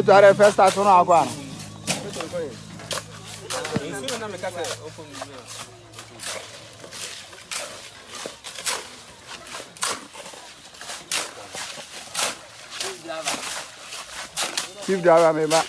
tu are first start on agora. Chief driver me ba.